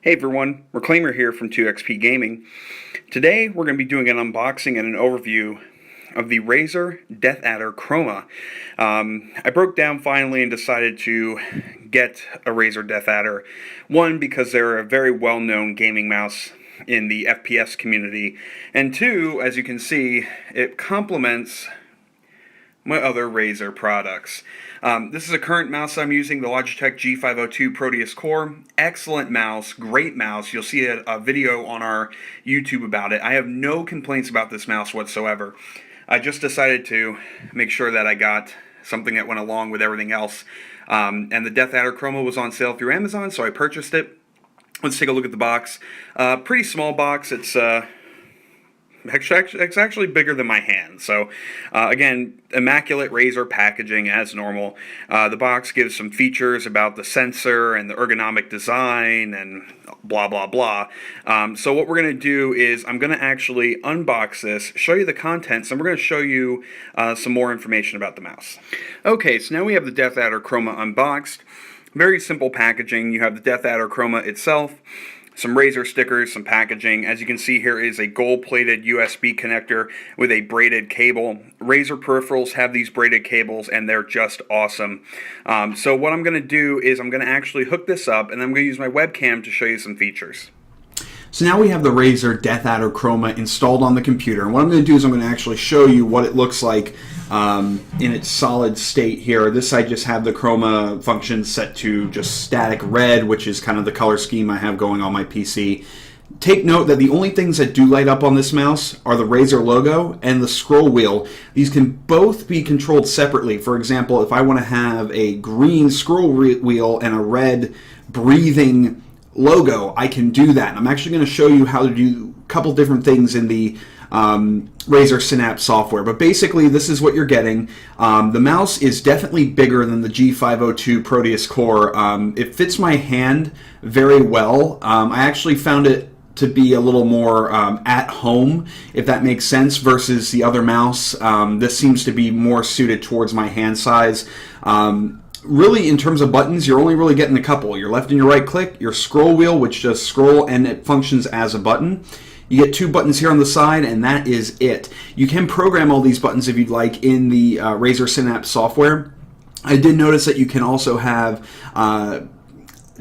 Hey everyone, Reclaimer here from 2XP Gaming. Today we're going to be doing an unboxing and an overview of the Razer DeathAdder Chroma. I broke down finally and decided to get a Razer DeathAdder. One, because they're a very well-known gaming mouse in the FPS community, and two, as you can see, it complements my other Razer products. This is a current mouse I'm using, the Logitech G502 Proteus Core. Excellent mouse, great mouse. You'll see a video on our YouTube about it. I have no complaints about this mouse whatsoever. I just decided to make sure that I got something that went along with everything else. And the DeathAdder Chroma was on sale through Amazon, so I purchased it. Let's take a look at the box. Pretty small box. It's actually bigger than my hand. So again, immaculate Razer packaging as normal. The box gives some features about the sensor and the ergonomic design and blah blah blah. So what we're going to do is I'm going to actually unbox this, show you the contents, and we're going to show you some more information about the mouse. Okay, so now we have the DeathAdder Chroma unboxed. Very simple packaging. You have the DeathAdder Chroma itself, some Razer stickers, some packaging. As you can see, here is a gold-plated USB connector with a braided cable. Razer peripherals have these braided cables, and they're just awesome. So what I'm going to do is I'm going to actually hook this up, and I'm going to use my webcam to show you some features. So now we have the Razer DeathAdder Chroma installed on the computer, and what I'm going to do is I'm going to actually show you what it looks like in its solid state here. This I just have the Chroma function set to just static red, which is kind of the color scheme I have going on my PC. Take note that the only things that do light up on this mouse are the Razer logo and the scroll wheel. These can both be controlled separately. For example, if I want to have a green scroll wheel and a red breathing logo, I can do that. And I'm actually going to show you how to do a couple different things in the Razer Synapse software. But basically, this is what you're getting. The mouse is definitely bigger than the G502 Proteus Core. It fits my hand very well. I actually found it to be a little more at home, if that makes sense, versus the other mouse. This seems to be more suited towards my hand size. Really, in terms of buttons, you're only really getting a couple. Your left and your right click, your scroll wheel, which does scroll and it functions as a button. You get two buttons here on the side, and that is it. You can program all these buttons if you'd like in the Razer Synapse software. I did notice that you can also have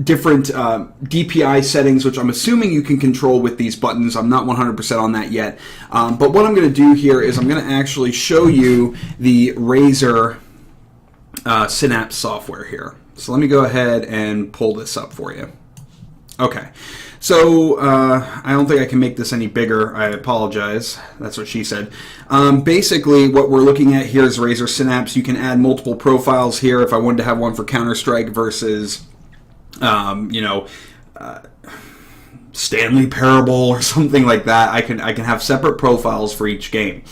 different DPI settings, which I'm assuming you can control with these buttons. I'm not 100% on that yet. But what I'm going to do here is I'm going to actually show you the Razer Synapse software here. So let me go ahead and pull this up for you. Okay, so I don't think I can make this any bigger. I apologize. That's what she said. Basically, what we're looking at here is Razer Synapse. You can add multiple profiles here. If I wanted to have one for Counter-Strike versus, Stanley Parable or something like that, I can have separate profiles for each game.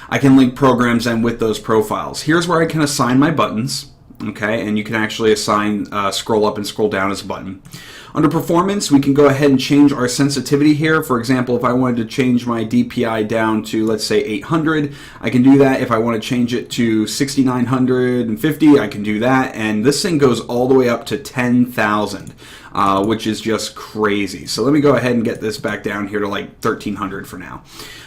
I can link programs in with those profiles. Here's where I can assign my buttons. Okay, and you can actually assign scroll up and scroll down as a button. Under performance, we can go ahead and change our sensitivity here. For example, if I wanted to change my DPI down to, let's say, 800, I can do that. If I want to change it to 6950, I can do that. And this thing goes all the way up to 10,000, which is just crazy. So let me go ahead and get this back down here to like 1300 for now.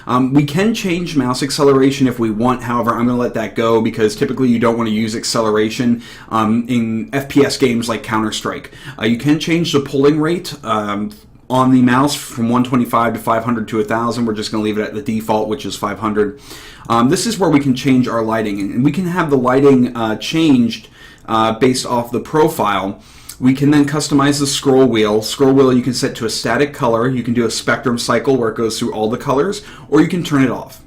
We can change mouse acceleration if we want. However, I'm going to let that go because typically you don't want to use acceleration in FPS games like Counter-Strike. You can change the polling rate on the mouse from 125 to 500 to 1000. We're just going to leave it at the default, which is 500. This is where we can change our lighting, and we can have the lighting changed based off the profile. We can then customize the scroll wheel. Scroll wheel you can set to a static color. You can do a spectrum cycle where it goes through all the colors, or you can turn it off.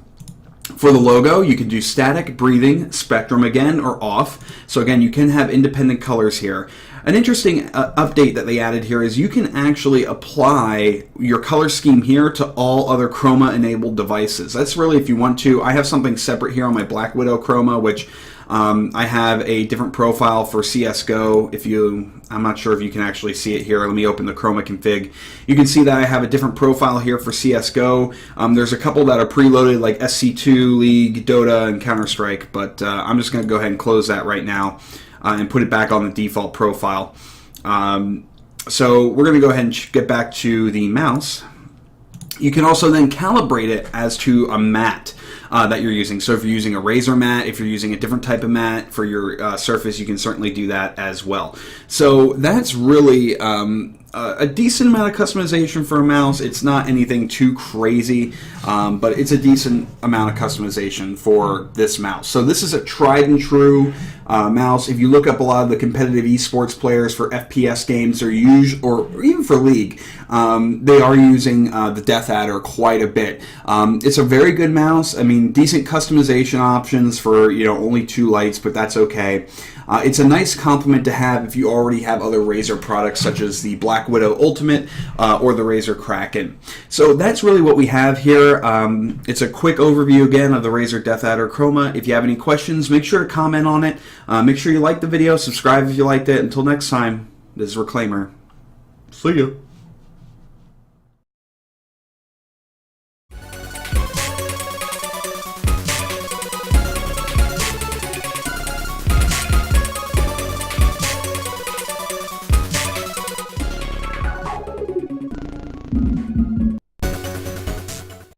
For the logo, you can do static, breathing, spectrum again, or off. So again, you can have independent colors here. An interesting update that they added here is you can actually apply your color scheme here to all other Chroma-enabled devices. That's really if you want to. I have something separate here on my Black Widow Chroma, which I have a different profile for CSGO. I'm not sure if you can actually see it here. Let me open the Chroma config. You can see that I have a different profile here for CSGO. There's a couple that are preloaded like SC2, League, Dota, and Counter-Strike, but I'm just going to go ahead and close that right now and put it back on the default profile. So we're going to go ahead and get back to the mouse. You can also then calibrate it as to a mat that you're using. So if you're using a Razer mat, if you're using a different type of mat for your surface, you can certainly do that as well. So that's really a decent amount of customization for a mouse. It's not anything too crazy, but it's a decent amount of customization for this mouse. So this is a tried and true mouse. If you look up a lot of the competitive esports players for FPS games, or even for League, they are using the DeathAdder quite a bit. It's a very good mouse. I mean, decent customization options for only 2 lights, but that's okay. It's a nice complement to have if you already have other Razer products such as the Black Widow Ultimate or the Razer Kraken. So that's really what we have here. It's a quick overview again of the Razer DeathAdder Chroma. If you have any questions, make sure to comment on it. Make sure you like the video, subscribe if you liked it. Until next time, this is Reclaimer. See ya.